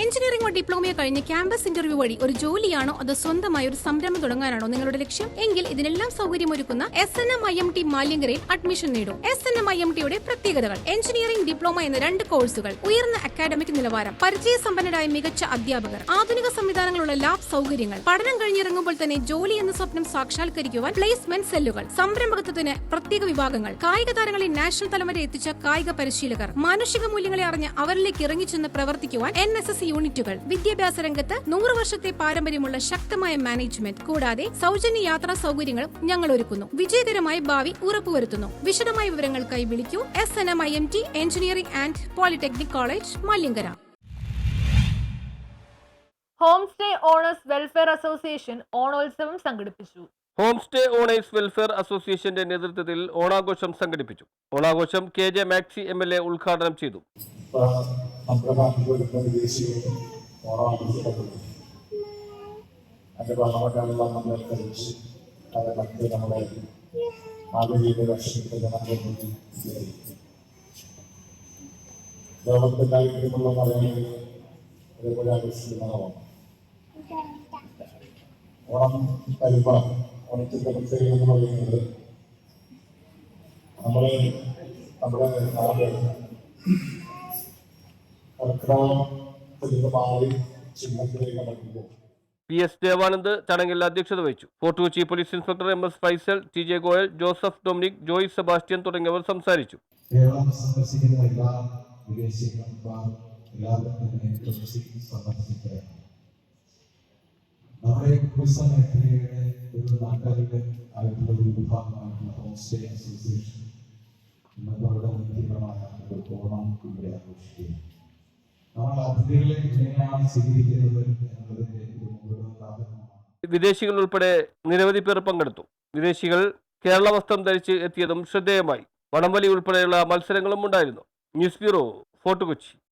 എഞ്ചിനീയറിംഗോ ഡിപ്ലോമയോ കഴിഞ്ഞ് campus interview വഴി ഒരു ജോലിയാണോ അതോ സ്വന്തമായി ഒരു സംരംഭം തുടങ്ങാനാണോ നിങ്ങളുടെ ലക്ഷ്യം എങ്കിൽ ഇതിനെല്ലാം സൗകര്യമൊരുക്കുന്ന SNM-IMT മാലിങ്കരയിൽ അഡ്മിഷൻ നേടും. SNM-IMTയുടെ പ്രത്യേകതകൾ: എഞ്ചിനീയറിംഗ് ഡിപ്ലോമ എന്ന 2 കോഴ്സുകൾ, ഉയർന്ന അക്കാഡമിക് നിലവാരം, പരിചയസമ്പന്നരായ മികച്ച അധ്യാപകർ, ആധുനിക സംവിധാനങ്ങളുള്ള ലാബ് സൗകര്യങ്ങൾ, പഠനം കഴിഞ്ഞിറങ്ങുമ്പോൾ തന്നെ ജോലി എന്ന സ്വപ്നം സാക്ഷാത്കരിക്കുവാൻ പ്ലേസ്മെന്റ് സെല്ലുകൾ, സംരംഭകത്വത്തിന് പ്രത്യേക വിഭാഗങ്ങൾ, കായിക താരങ്ങളെ നാഷണൽ തലം വരെ എത്തിച്ച കായിക പരിശീലകർ, മാനുഷിക മൂല്യങ്ങളെ അറിഞ്ഞ് അവരിലേക്ക് ഇറങ്ങിച്ചെന്ന് പ്രവർത്തിക്കുവാൻ NSS യൂണിറ്റുകൾ, വിദ്യാഭ്യാസ രംഗത്ത് 100 വർഷത്തെ പാരമ്പര്യമുള്ള ശക്തമായ മാനേജ്മെന്റ്, കൂടാതെ സൗജന്യ യാത്രാ സൗകര്യങ്ങളും ഞങ്ങൾ ഒരുക്കുന്നു. വിജയകരമായ ഭാവി ഉറപ്പുവരുത്തുന്നു. വിശദമായ വിവരങ്ങൾക്കായി വിളിക്കൂ. SNM-IMT engineering and polytechnic college, Malinkara. Home stay owners welfare association ഓണോത്സവം സംഘടിപ്പിച്ചു. ഹോം സ്റ്റേ ഓണേഴ്സ് വെൽഫെയർ അസോസിയേഷന്റെ നേതൃത്വത്തിൽ ഓണാഘോഷം സംഘടിപ്പിച്ചു. ഓണാഘോഷം KJ മാക്സി MLA ഉദ്ഘാടനം ചെയ്തു. ലോകത്തെല്ലായിട്ടുള്ള മലയാളികൾ അതേപോലെ ആഘോഷിക്കുന്നതാണ് ഓണം. ഓണത്തിന്റെ പ്രത്യേകത എന്ന് പറയുന്നത് നമ്മുടെ നാട് കർക്കിടകത്തിന്റെ മാറി ചിഹ്നത്തിലേക്ക് നടക്കുമ്പോൾ PS ദേവാനന്ദ് ചടങ്ങിൽ അധ്യക്ഷത വഹിച്ചു. Fort Kochi police inspector MS Faisal, TJ Goyal, Joseph Dominic, Joy Sebastian തുടങ്ങിയവർ സംസാരിച്ചു. കേരളം സന്ദർശിക്കുന്ന എല്ലാ വിദേശികളും എല്ലാവരും തന്നെ സന്ദർശിക്കുക. നമ്മുടെ ടൂറിസം മേഖലയുടെ ഒരു നാട്ടുകാരുടെ ആയിട്ടുള്ള ഒരു വിഭാഗമായിട്ടുള്ള ഹോം സ്റ്റേ അസോസിയേഷൻ വളരെ തീവ്രമായ ഒരു ഓണം ഇവിടെ ആഘോഷിക്കുക. നമ്മൾ അതിഥികളെ എങ്ങനെയാണ് സ്വീകരിക്കുന്നത് എന്നുള്ളതിന്റെ ഒരു മുഴുവൻ ഉദാഹരണമാണ്. വിദേശികൾ ഉൾപ്പെടെ നിരവധി പേർ പങ്കെടുത്തു. വിദേശികൾ കേരള വസ്ത്രം ധരിച്ച് എത്തിയതും ശ്രദ്ധേയമായി. വടംവലി ഉൾപ്പെടെയുള്ള മത്സരങ്ങളും ഉണ്ടായിരുന്നു. News bureau, fort Kochi.